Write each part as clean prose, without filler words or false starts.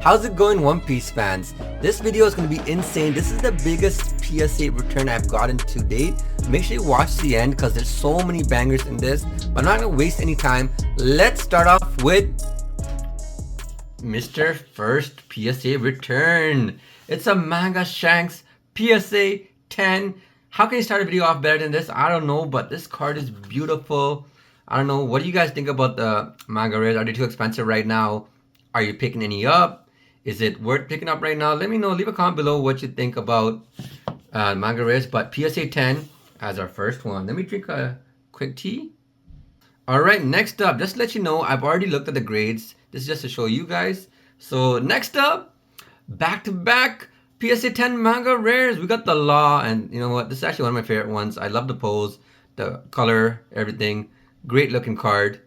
How's it going, One Piece fans? This video is going to be insane. This is the biggest PSA return I've gotten to date. Make sure you watch the end because there's so many bangers in this. But I'm not going to waste any time. Let's start off with Mr. First PSA return. It's a Manga Shanks PSA 10. How can you start a video off better than this? I don't know, but this card is beautiful. I don't know. What do you guys think about the manga rares? Are they too expensive right now? Are you picking any up? Is it worth picking up right now? Let me know. Leave a comment below what you think about manga rares. But PSA 10 as our first one. Let me drink a quick tea. Alright, next up, just to let you know, I've already looked at the grades. This is just to show you guys. So next up, back to back PSA 10 manga rares. We got the Law, and you know what? This is actually one of my favorite ones. I love the pose, the color, everything. Great looking card,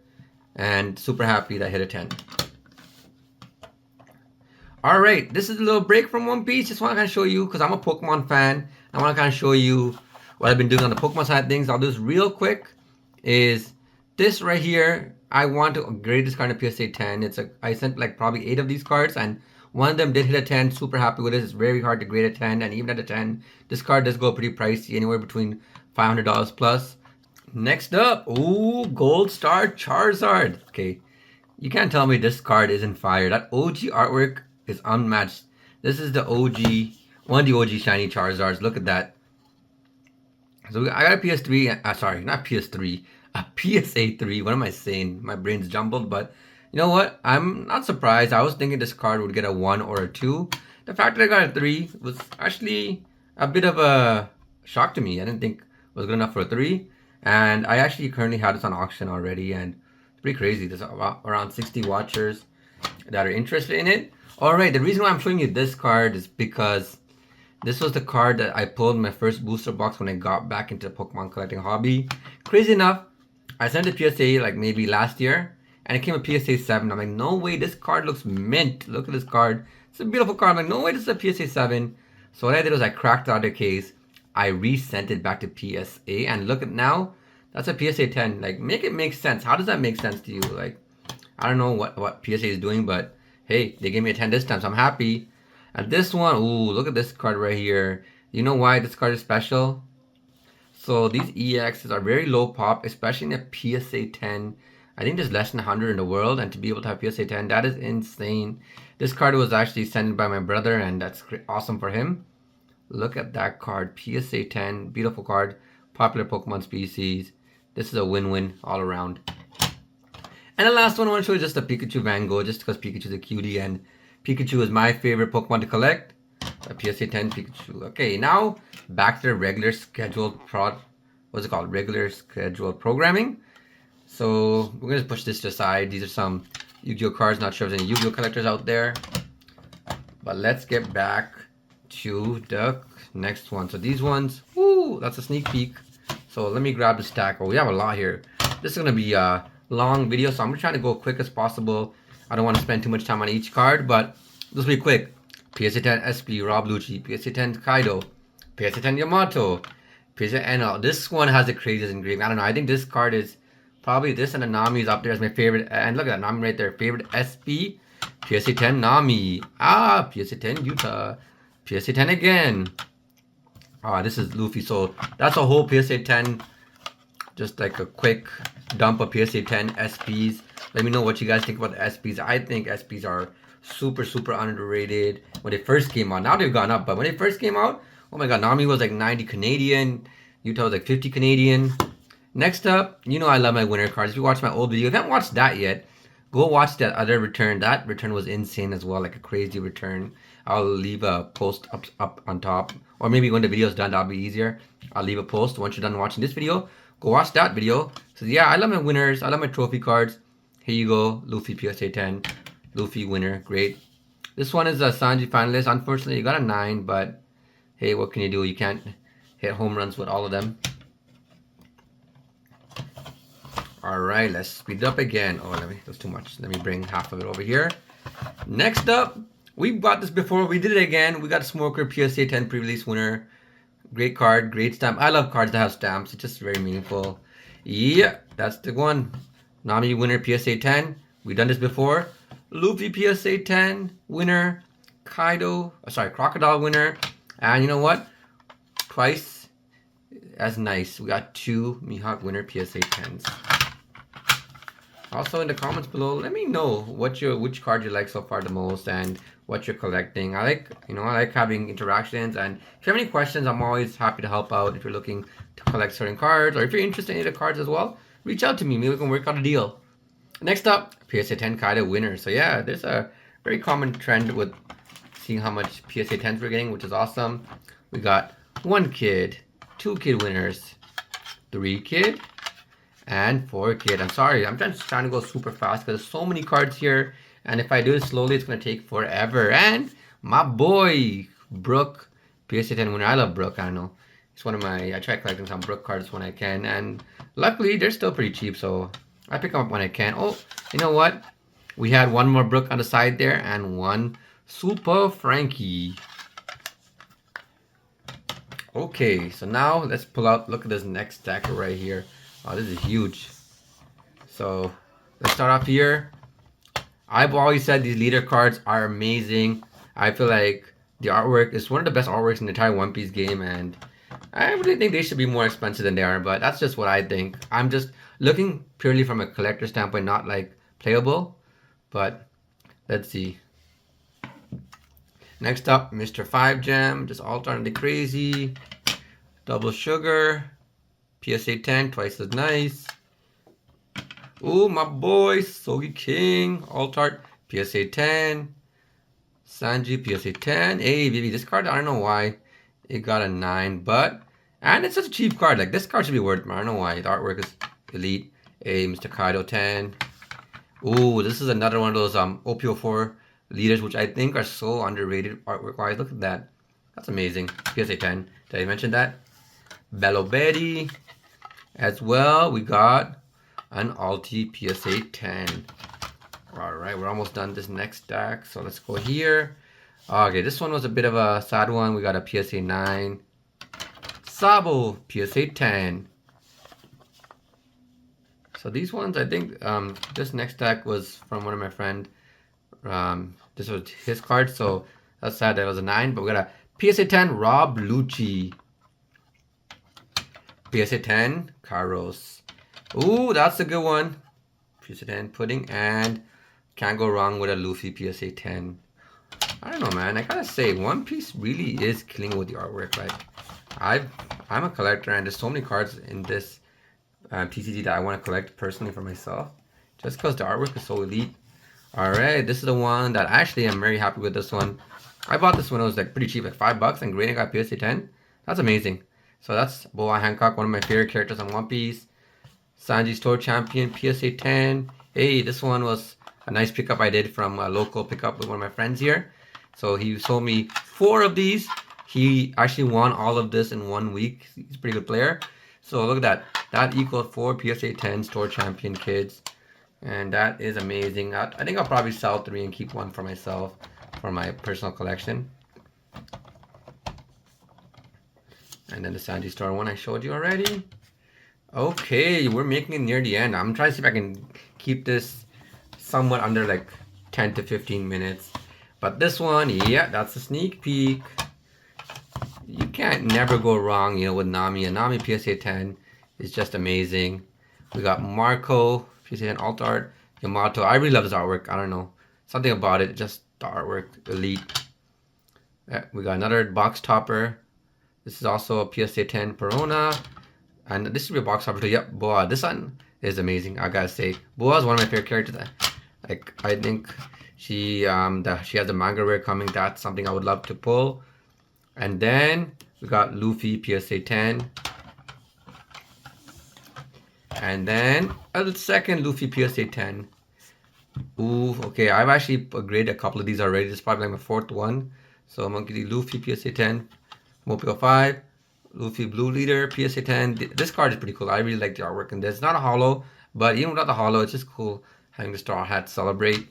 and super happy that I hit a 10. Alright, this is a little break from One Piece. Just want to kind of show you, because I'm a Pokemon fan. I want to kind of show you what I've been doing on the Pokemon side of things. I'll do this real quick. Is this right here. I want to grade this card in PSA 10. I sent like probably 8 of these cards, and one of them did hit a 10. Super happy with it. It's very hard to grade a 10, and even at a 10, this card does go pretty pricey, anywhere between $500 plus. Next up, ooh, Gold Star Charizard. Okay, you can't tell me this card isn't fire. That OG artwork is unmatched. This is the OG, one of the OG shiny Charizards. Look at that. So I got a PS3, sorry, not PS3, a PSA 3. What am I saying? My brain's jumbled, but you know what? I'm not surprised. I was thinking this card would get a 1 or a 2. The fact that I got a 3 was actually a bit of a shock to me. I didn't think it was good enough for a 3. And I actually currently have this on auction already, and it's pretty crazy. There's around 60 watchers that are interested in it. Alright, the reason why I'm showing you this card is because this was the card that I pulled in my first booster box when I got back into the Pokemon collecting hobby. Crazy enough, I sent a PSA like maybe last year, and it came a PSA 7. I'm like, no way, this card looks mint. Look at this card. It's a beautiful card. I'm like, no way, this is a PSA 7. So what I did was I cracked out the case. I resent it back to PSA, and look at now, that's a PSA 10. Like, make it make sense. How does that make sense to you? Like, I don't know what PSA is doing, but hey, they gave me a 10 this time, so I'm happy. And this one, ooh, look at this card right here. You know why this card is special? So these EXs are very low pop, especially in a PSA 10. I think there's less than 100 in the world, and to be able to have PSA 10, that is insane. This card was actually sent by my brother, and that's awesome for him. Look at that card, PSA 10, beautiful card, popular Pokemon species. This is a win-win all around. And the last one I want to show you is just a Pikachu Van Gogh, just because Pikachu is a cutie, and Pikachu is my favorite Pokemon to collect. A PSA 10 Pikachu. Okay, now back to the regular scheduled regular scheduled programming. So we're gonna push this to the side. These are some Yu-Gi-Oh cards. Not sure if there's any Yu-Gi-Oh collectors out there, but let's get back to the next one. So these ones, woo, that's a sneak peek. So let me grab the stack. Oh, we have a lot here. This is gonna be a long video, so I'm trying to go quick as possible. I don't want to spend too much time on each card, but this will be quick. PSA 10 SP Rob Lucci, PSA 10 Kaido, PSA 10 Yamato, PSA NL. This one has the craziest engraving. I don't know. I think this card is probably this, and the Nami is up there as my favorite. And look at that Nami right there, favorite SP. PSA 10 Nami. Ah, PSA 10 Utah. PSA 10 again. Ah, this is Luffy. So that's a whole PSA 10. Just like a quick dump of PSA 10 SPs. Let me know what you guys think about the SPs. I think SPs are super, super underrated when they first came out. Now they've gone up, but when they first came out, oh my god, Nami was like 90 Canadian. Utah was like 50 Canadian. Next up, you know I love my winner cards. If you watch my old video, if you haven't watched that yet, go watch that other return. That return was insane as well, like a crazy return. I'll leave a post up on top, or maybe when the video is done, that'll be easier. I'll leave a post once you're done watching this video. Go watch that video. So yeah, I love my winners. I love my trophy cards. Here you go, Luffy PSA 10. Luffy winner, great. This one is a Sanji finalist. Unfortunately, you got a 9, but hey, what can you do? You can't hit home runs with all of them. Alright, let's speed it up again. Oh, that's too much. Let me bring half of it over here. Next up, we got this before. We did it again. We got Smoker PSA 10 pre-release winner. Great card, great stamp. I love cards that have stamps. It's just very meaningful. Yeah, that's the one. Nami winner PSA 10. We've done this before. Luffy PSA 10 winner, Crocodile winner, and you know what? Twice as nice. We got 2 Mihawk winner PSA 10s. Also in the comments below, let me know which card you like so far the most and what you're collecting. I like having interactions, and if you have any questions, I'm always happy to help out. If you're looking to collect certain cards, or if you're interested in any of the cards as well, reach out to me. Maybe we can work out a deal. Next up, PSA 10 Kaido winner. So yeah, there's a very common trend with seeing how much PSA 10s we're getting, which is awesome. We got 1 kid, 2 kid winners, 3 kid, and 4 kid. I'm sorry, I'm just trying to go super fast because there's so many cards here, and if I do it slowly, it's gonna take forever. And my boy Brook, PSA 10 winner. I love Brook. I don't know. It's one of my. I try collecting some Brook cards when I can, and luckily they're still pretty cheap, so I pick them up when I can. Oh, you know what? We had 1 more Brook on the side there, and 1 Super Frankie. Okay, so now let's pull out. Look at this next stacker right here. Oh, this is huge. So let's start off here. I've always said these leader cards are amazing. I feel like the artwork is one of the best artworks in the entire One Piece game, and I really think they should be more expensive than they are, but that's just what I think. I'm just looking purely from a collector standpoint, not like playable, but let's see. Next up, Mr. 5 Gem, just alternately crazy. Double Sugar, PSA 10, twice as nice. Ooh, my boy, Sogi King, Altart, PSA 10. Sanji, PSA 10. Hey, baby, this card, I don't know why it got a 9, but, and it's such a cheap card. Like, this card should be worth, I don't know why. The artwork is elite. Hey, Mr. Kaido 10. Ooh, this is another one of those OPO4 leaders, which I think are so underrated artwork-wise. Look at that. That's amazing. PSA 10. Did I mention that? Bello Betty. As well, we got an Alti PSA 10. Alright, we're almost done this next stack. So let's go here. Okay, this one was a bit of a sad one. We got a PSA 9. Sabo PSA 10. So these ones, I think, this next stack was from one of my friends. This was his card, so that's sad that it was a 9. But we got a PSA 10 Rob Lucci. PSA 10 Karos. Ooh, that's a good one. PSA 10 Pudding, and can't go wrong with a Luffy PSA 10. I don't know, man. I gotta say, One Piece really is killing with the artwork. Like, I'm a collector, and there's so many cards in this TCG that I want to collect personally for myself, just because the artwork is so elite. All right, this is the one that actually I'm very happy with. This one, I bought this one. It was like pretty cheap, like $5, and grading got PSA 10. That's amazing. So that's Boa Hancock, one of my favorite characters on One Piece. Sanji Store Champion, PSA 10. Hey, this one was a nice pickup I did from a local pickup with one of my friends here. So he sold me 4 of these. He actually won all of this in 1 week. He's a pretty good player. So look at that. That equals 4 PSA 10 Store Champion kids. And that is amazing. I think I'll probably sell 3 and keep 1 for myself for my personal collection. And then the Sanji Store one I showed you already. Okay, we're making it near the end. I'm trying to see if I can keep this somewhat under like 10 to 15 minutes. But this one, yeah, that's a sneak peek. You can't never go wrong, you know, with Nami. And Nami PSA 10 is just amazing. We got Marco, PSA 10 Alt Art, Yamato. I really love this artwork. I don't know. Something about it, just the artwork, elite. We got another box topper. This is also a PSA 10 Perona. And this should be a box topper too. Yep, Boa. This one is amazing, I gotta say. Boa is one of my favorite characters. Like, I think she has a manga rare coming. That's something I would love to pull. And then we got Luffy PSA 10. And then a second Luffy PSA 10. Ooh, okay. I've actually graded a couple of these already. This is probably like my 4th one. So I'm gonna give you Luffy PSA 10. Mopio 5. Luffy Blue Leader PSA 10. This card is pretty cool. I really like the artwork in this. It's not a holo, but even without the holo, it's just cool having the Straw Hat celebrate.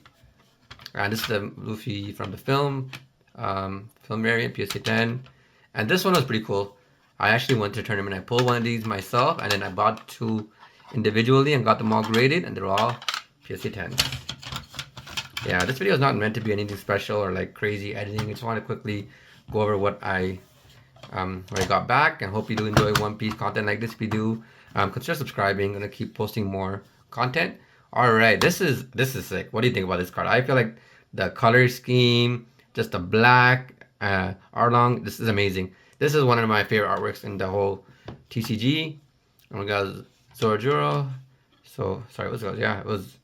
And this is the Luffy from the film variant, PSA 10. And this one was pretty cool. I actually went to a tournament. I pulled one of these myself, and then I bought 2 individually and got them all graded, and they're all PSA 10. Yeah, this video is not meant to be anything special or like crazy editing. I just want to quickly go over what I got back, and hope you do enjoy One Piece content like this. If you do, consider subscribing. I'm gonna keep posting more content. All right, this is sick. What do you think about this card? I feel like the color scheme, just the black, Arlong. This is amazing. This is one of my favorite artworks in the whole TCG. And we got Zorojuro. So sorry, what's it called? Yeah, it was.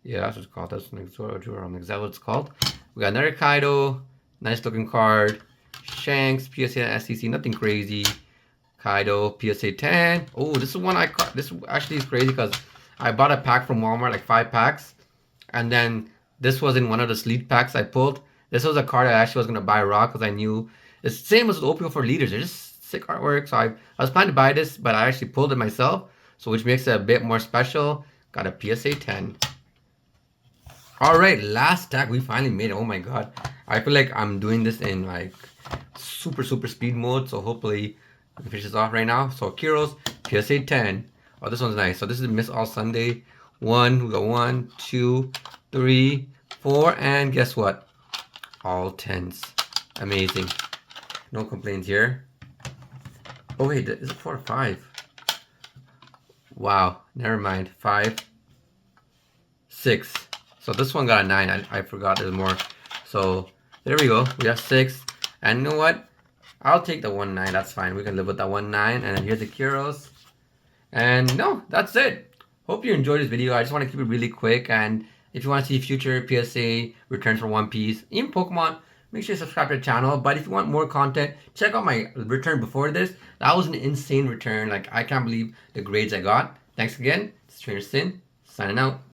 Yeah, that's what it's called. That's like Zorojuro. Is that what it's called? We got another Kaido. Nice looking card. Shanks, PSA and STC, nothing crazy. Kaido, PSA 10. Oh, this is one I caught. This actually is crazy because I bought a pack from Walmart, like 5 packs. And then this was in one of the sleeve packs I pulled. This was a card I actually was going to buy raw because I knew it's the same as OPO for leaders. They're just sick artwork. So I was planning to buy this, but I actually pulled it myself. So which makes it a bit more special. Got a PSA 10. All right, last stack. We finally made it. Oh my God. I feel like I'm doing this in like super speed mode, so hopefully I can finish this off right now. So Kiros, PSA 10. Oh, this one's nice. So this is Miss All Sunday. We got 1, 2, 3, 4, and guess what? All 10s. Amazing. No complaints here. Oh wait, is it 4 or 5? Wow, never mind. 5, 6. So this one got a 9. I forgot there's more. So there we go. We have 6. And you know what? I'll take the 1-9. That's fine. We can live with that 1-9. And then here's the Kuros. And no, that's it. Hope you enjoyed this video. I just want to keep it really quick. And if you want to see future PSA returns for One Piece, even Pokemon, make sure you subscribe to the channel. But if you want more content, check out my return before this. That was an insane return. Like, I can't believe the grades I got. Thanks again. It's Trainer Sin, signing out.